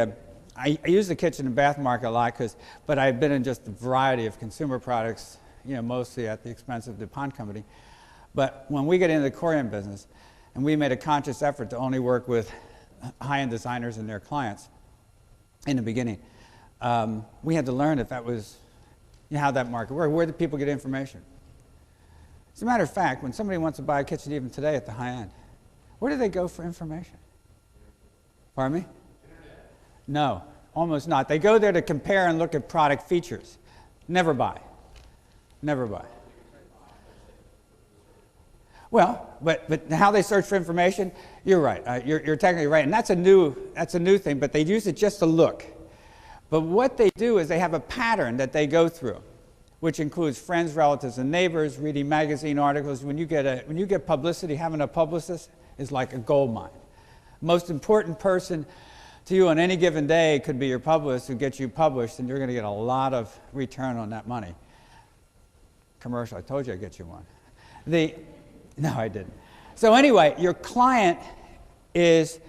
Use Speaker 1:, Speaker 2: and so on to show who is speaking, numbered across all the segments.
Speaker 1: I use the kitchen and bath market a lot, but I've been in just a variety of consumer products, mostly at the expense of the DuPont company. But when we get into the Korean business, and we made a conscious effort to only work with high-end designers and their clients in the beginning, we had to learn if that was how that market worked. Where did people get information? As a matter of fact, when somebody wants to buy a kitchen even today at the high end, where do they go for information? Pardon me? No, almost not. They go there to compare and look at product features. Never buy. Never buy. Well, but how they search for information, you're right. You're technically right. And that's a new thing, but they use it just to look. But what they do is they have a pattern that they go through, which includes friends, relatives, and neighbors, reading magazine articles. When you get publicity, having a publicist is like a gold mine. Most important person to you on any given day could be your publicist who gets you published, and you're going to get a lot of return on that money. Commercial, I told you I'd get you one. No, I didn't. So anyway, your client is,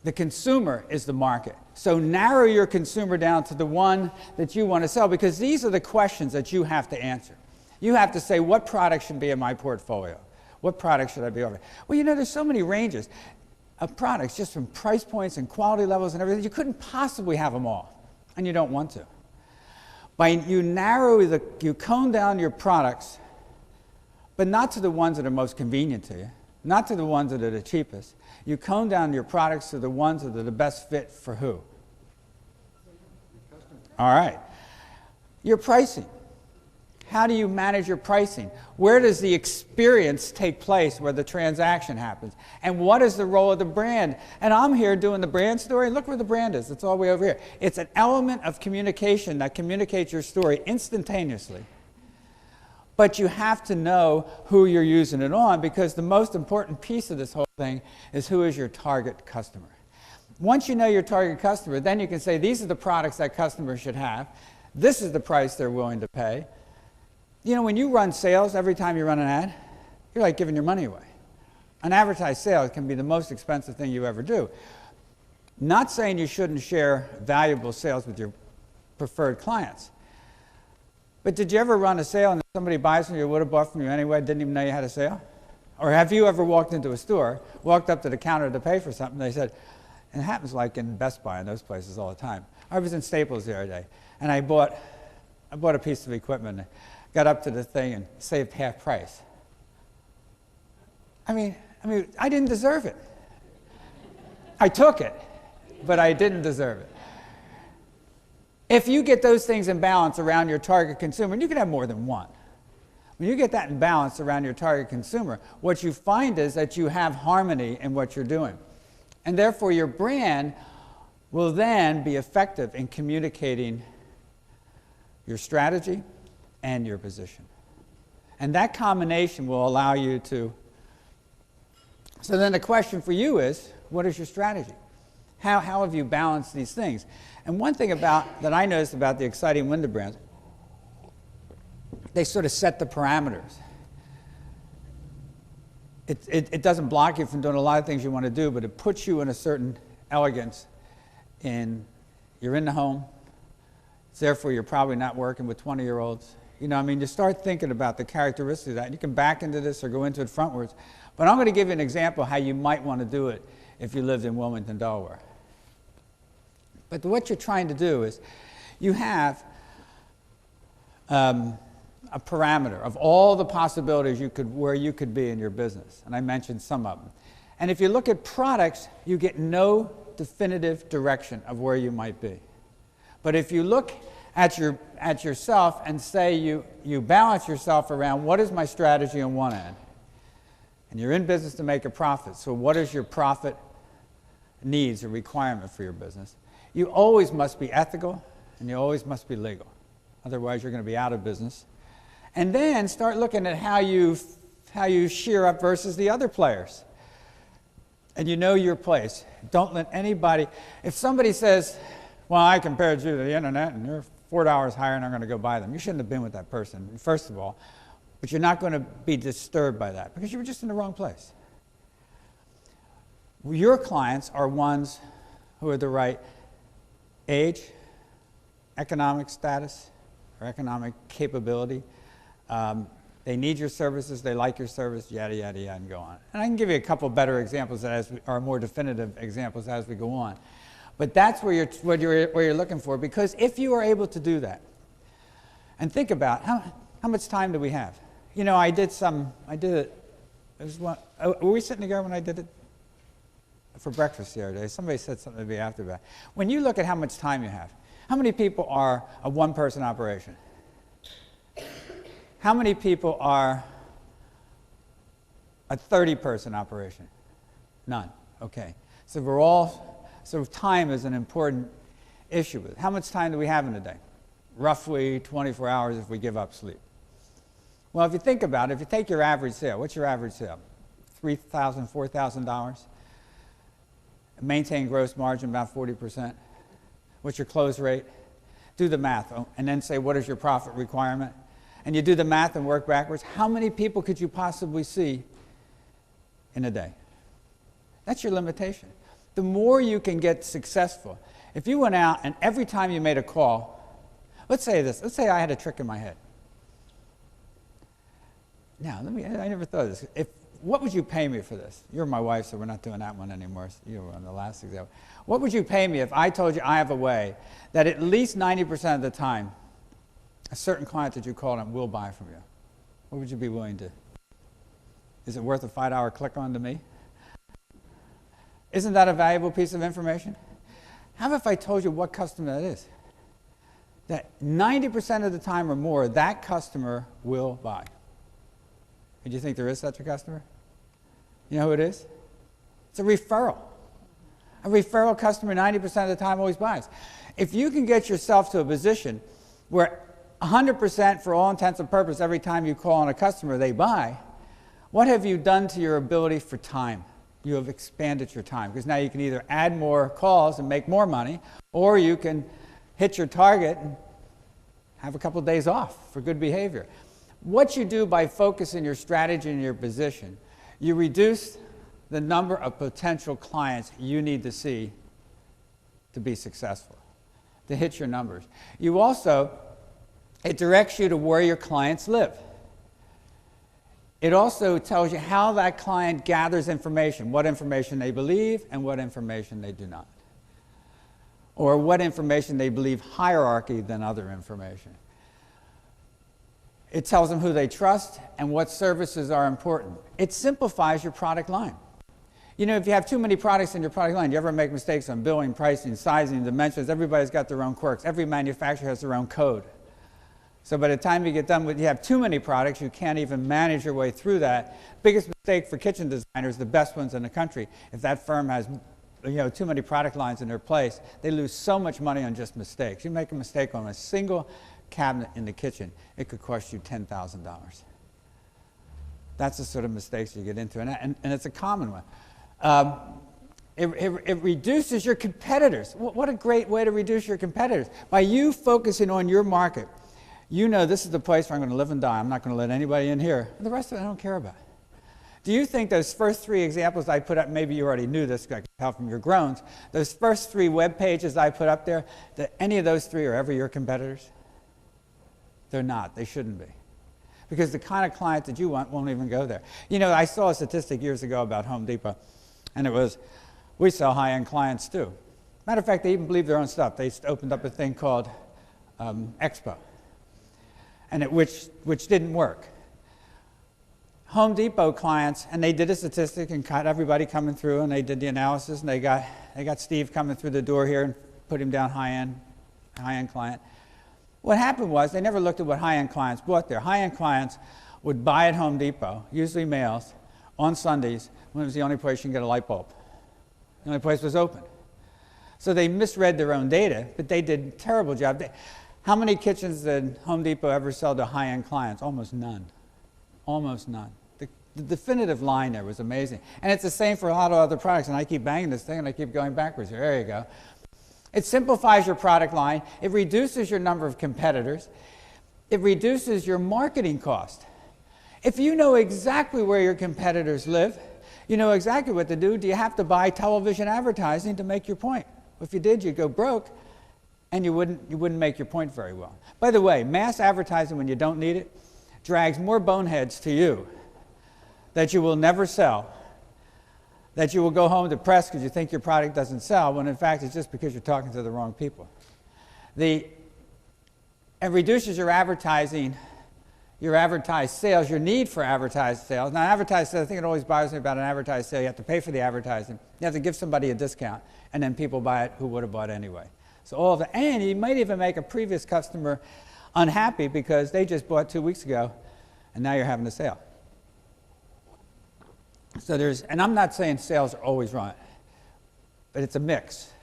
Speaker 1: the consumer is the market. So narrow your consumer down to the one that you want to sell, because these are the questions that you have to answer. You have to say, what product should be in my portfolio? What product should I be offering? Well, there's so many ranges of products, just from price points and quality levels and everything. You couldn't possibly have them all, and you don't want to. You cone down your products, but not to the ones that are most convenient to you, not to the ones that are the cheapest. You cone down your products to the ones that are the best fit for who? All right. Your pricing. How do you manage your pricing? Where does the experience take place where the transaction happens? And what is the role of the brand? And I'm here doing the brand story. Look where the brand is. It's all the way over here. It's an element of communication that communicates your story instantaneously. But you have to know who you're using it on, because the most important piece of this whole thing is who is your target customer. Once you know your target customer, then you can say, these are the products that customers should have. This is the price they're willing to pay. When you run sales, every time you run an ad, you're like giving your money away. An advertised sale can be the most expensive thing you ever do. Not saying you shouldn't share valuable sales with your preferred clients. But did you ever run a sale and somebody buys from you, would have bought from you anyway, didn't even know you had a sale? Or have you ever walked into a store, walked up to the counter to pay for something, they said, and it happens like in Best Buy and those places all the time. I was in Staples the other day, and I bought a piece of equipment, and got up to the thing and saved half price. I mean, I didn't deserve it. I took it, but I didn't deserve it. If you get those things in balance around your target consumer, and you can have more than one, when you get that in balance around your target consumer, what you find is that you have harmony in what you're doing. And therefore, your brand will then be effective in communicating your strategy and your position. And that combination will allow you to... So then the question for you is, what is your strategy? How have you balanced these things? And one thing that I noticed about the exciting window brands, they sort of set the parameters. It doesn't block you from doing a lot of things you want to do, but it puts you in a certain elegance. You're in the home, therefore you're probably not working with 20-year-olds. You start thinking about the characteristics of that. You can back into this or go into it frontwards. But I'm going to give you an example how you might want to do it if you lived in Wilmington, Delaware. But what you're trying to do is you have a parameter of all the possibilities where you could be in your business. And I mentioned some of them. And if you look at products, you get no definitive direction of where you might be. But if you look at yourself and say you balance yourself around what is my strategy on one end, and you're in business to make a profit, so what is your profit needs or requirement for your business? You always must be ethical, and you always must be legal. Otherwise, you're going to be out of business. And then start looking at how you shear up versus the other players. And you know your place. Don't let anybody... If somebody says, well, I compared you to the internet, and you're $4 higher, and I'm going to go buy them. You shouldn't have been with that person, first of all. But you're not going to be disturbed by that, because you were just in the wrong place. Your clients are ones who are the right age, economic status, or economic capability. They need your services, they like your service, yada, yada, yada, and go on. And I can give you a couple better examples or more definitive examples as we go on. But that's where you're looking for, because if you are able to do that, and think about how much time do we have? You know, I did it was one, were we sitting together when I did it? For breakfast the other day. Somebody said something to me after that. When you look at how much time you have, how many people are a one-person operation? How many people are a 30-person operation? None. Okay. So time is an important issue. How much time do we have in a day? Roughly 24 hours if we give up sleep. Well, if you think about it, if you take your average sale, what's your average sale? $3,000, $4,000? Maintain gross margin about 40%. What's your close rate? Do the math and then say, what is your profit requirement? And you do the math and work backwards. How many people could you possibly see in a day? That's your limitation. The more you can get successful, if you went out and every time you made a call, let's say I had a trick in my head. Now, I never thought of this. What would you pay me for this? You're my wife, so we're not doing that one anymore. You were on the last example. What would you pay me if I told you I have a way that at least 90% of the time, a certain client that you call on will buy from you? What would you be willing to? Is it worth a $5 click on to me? Isn't that a valuable piece of information? How about if I told you what customer that is? That 90% of the time or more, that customer will buy. Do you think there is such a customer? You know who it is? It's a referral. A referral customer 90% of the time always buys. If you can get yourself to a position where 100% for all intents and purposes every time you call on a customer they buy, what have you done to your ability for time? You have expanded your time, because now you can either add more calls and make more money, or you can hit your target and have a couple of days off for good behavior. What you do by focusing your strategy and your position, you reduce the number of potential clients you need to see to be successful, to hit your numbers. You also, it directs you to where your clients live. It also tells you how that client gathers information, what information they believe and what information they do not, or what information they believe hierarchy than other information. It tells them who they trust and what services are important. It simplifies your product line. You know, if you have too many products in your product line, you ever make mistakes on billing, pricing, sizing, dimensions? Everybody's got their own quirks. Every manufacturer has their own code. So by the time you get done with, you have too many products, you can't even manage your way through that. Biggest mistake for kitchen designers, the best ones in the country, if that firm has too many product lines in their place, they lose so much money on just mistakes. You make a mistake on a single cabinet in the kitchen, it could cost you $10,000. That's the sort of mistakes you get into, and it's a common one. It reduces your competitors. What a great way to reduce your competitors. By you focusing on your market, you know this is the place where I'm going to live and die. I'm not going to let anybody in here. The rest of it I don't care about. Do you think those first three examples I put up, maybe you already knew this, I can tell from your groans, those first three web pages I put up there, that any of those three are ever your competitors? They're not. They shouldn't be. Because the kind of client that you want won't even go there. You know, I saw a statistic years ago about Home Depot, and it was, we sell high-end clients too. Matter of fact, they even believe their own stuff. They opened up a thing called Expo, and which didn't work. Home Depot clients, and they did a statistic and got everybody coming through, and they did the analysis, and they got Steve coming through the door here and put him down high-end client. What happened was they never looked at what high-end clients bought there. High-end clients would buy at Home Depot, usually males, on Sundays when it was the only place you can get a light bulb. The only place was open. So they misread their own data, but they did a terrible job. How many kitchens did Home Depot ever sell to high-end clients? Almost none. Almost none. The definitive line there was amazing. And it's the same for a lot of other products. And I keep banging this thing and I keep going backwards here. There you go. It simplifies your product line. It reduces your number of competitors. It reduces your marketing cost. If you know exactly where your competitors live, you know exactly what to do. Do you have to buy television advertising to make your point? If you did, you'd go broke. and you wouldn't make your point very well. By the way, mass advertising when you don't need it drags more boneheads to you that you will never sell, that you will go home depressed because you think your product doesn't sell, when in fact it's just because you're talking to the wrong people. It reduces your advertising, your advertised sales, your need for advertised sales. Now, advertised sales, I think it always bothers me about an advertised sale. You have to pay for the advertising. You have to give somebody a discount, and then people buy it who would have bought anyway. So all of that, and you might even make a previous customer unhappy because they just bought 2 weeks ago, and now you're having a sale. So and I'm not saying sales are always wrong, but it's a mix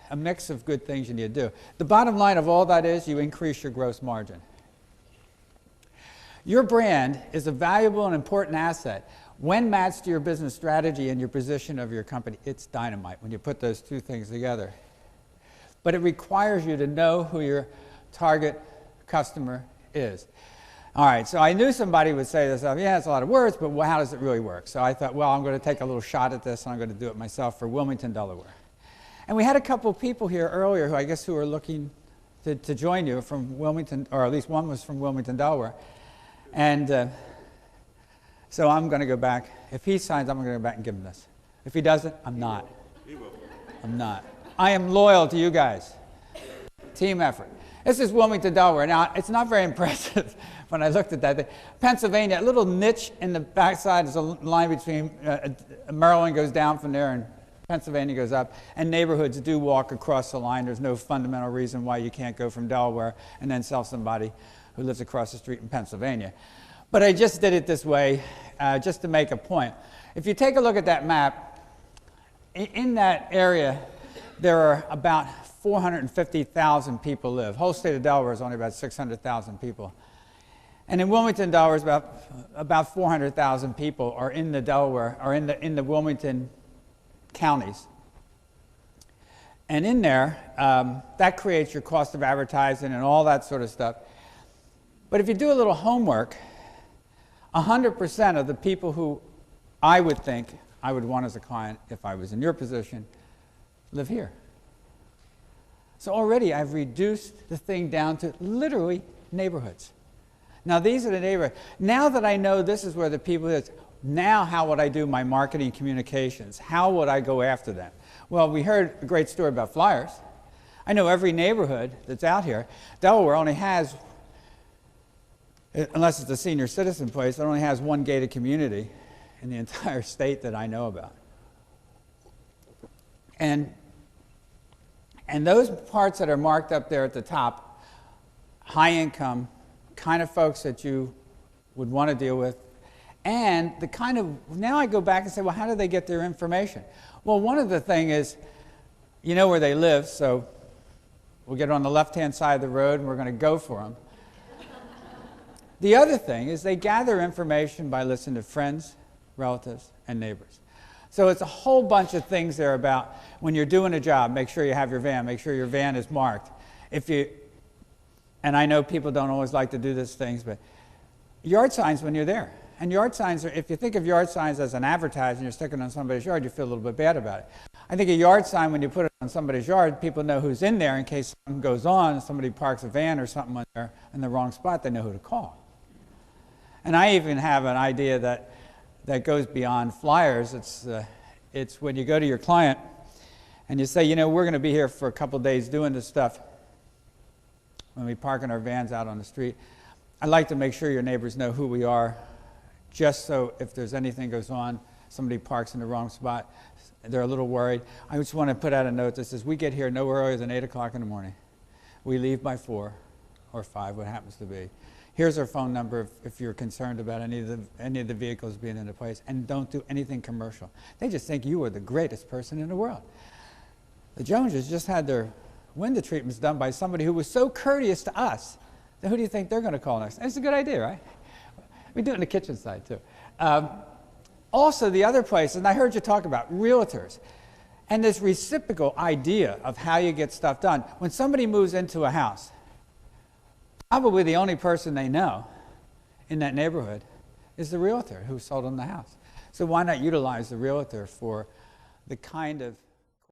Speaker 1: of good things you need to do. The bottom line of all that is you increase your gross margin. Your brand is a valuable and important asset. When matched to your business strategy and your position of your company, it's dynamite when you put those two things together. But it requires you to know who your target customer is. All right, so I knew somebody would say this, yeah, it's a lot of words, but how does it really work? So I thought, well, I'm going to take a little shot at this, and I'm going to do it myself for Wilmington, Delaware. And we had a couple of people here earlier who were looking to join you from Wilmington, or at least one was from Wilmington, Delaware. And so I'm going to go back. If he signs, I'm going to go back and give him this. If he doesn't, I'm not.
Speaker 2: He will.
Speaker 1: I'm not. I am loyal to you guys. Team effort. This is Wilmington, Delaware. Now, it's not very impressive when I looked at that thing. Pennsylvania, a little niche in the backside is a line between Maryland goes down from there and Pennsylvania goes up, and neighborhoods do walk across the line. There's no fundamental reason why you can't go from Delaware and then sell somebody who lives across the street in Pennsylvania. But I just did it this way just to make a point. If you take a look at that map, in that area, there are about 450,000 people live. Whole state of Delaware is only about 600,000 people. And in Wilmington, Delaware, is about 400,000 people are in the Delaware, or in the Wilmington counties. And in there, that creates your cost of advertising and all that sort of stuff. But if you do a little homework, 100% of the people who I would think I would want as a client if I was in your position live here. So already I've reduced the thing down to literally neighborhoods. Now these are the neighborhoods. Now that I know this is where the people is, now how would I do my marketing communications? How would I go after them? Well, we heard a great story about flyers. I know every neighborhood that's out here. Delaware only has, unless it's a senior citizen place, it only has one gated community in the entire state that I know about. And those parts that are marked up there at the top, high income, kind of folks that you would want to deal with, and the kind of, now I go back and say, well, how do they get their information? Well, one of the things is, you know where they live, so we'll get on the left-hand side of the road and we're going to go for them. The other thing is they gather information by listening to friends, relatives, and neighbors. So it's a whole bunch of things there about when you're doing a job, make sure you have your van, make sure your van is marked. And I know people don't always like to do these things, but yard signs when you're there. And yard signs, if you think of yard signs as an advertising, you're sticking on somebody's yard, you feel a little bit bad about it. I think a yard sign, when you put it on somebody's yard, people know who's in there in case something goes on, somebody parks a van or something on there in the wrong spot, they know who to call. And I even have an idea that goes beyond flyers. It's when you go to your client and you say, you know, we're going to be here for a couple days doing this stuff. When we park in our vans out on the street, I'd like to make sure your neighbors know who we are, just so if there's anything goes on, somebody parks in the wrong spot, they're a little worried. I just want to put out a note that says, we get here no earlier than 8 o'clock in the morning. We leave by 4 or 5, what happens to be. Here's our phone number if you're concerned about any of the vehicles being in the place, and don't do anything commercial. They just think you are the greatest person in the world. The Joneses just had their window treatments done by somebody who was so courteous to us. Then who do you think they're going to call next? It's a good idea, right? We do it in the kitchen side too. Also, the other place, and I heard you talk about realtors, and this reciprocal idea of how you get stuff done. When somebody moves into a house, probably the only person they know in that neighborhood is the realtor who sold them the house. So why not utilize the realtor for the kind of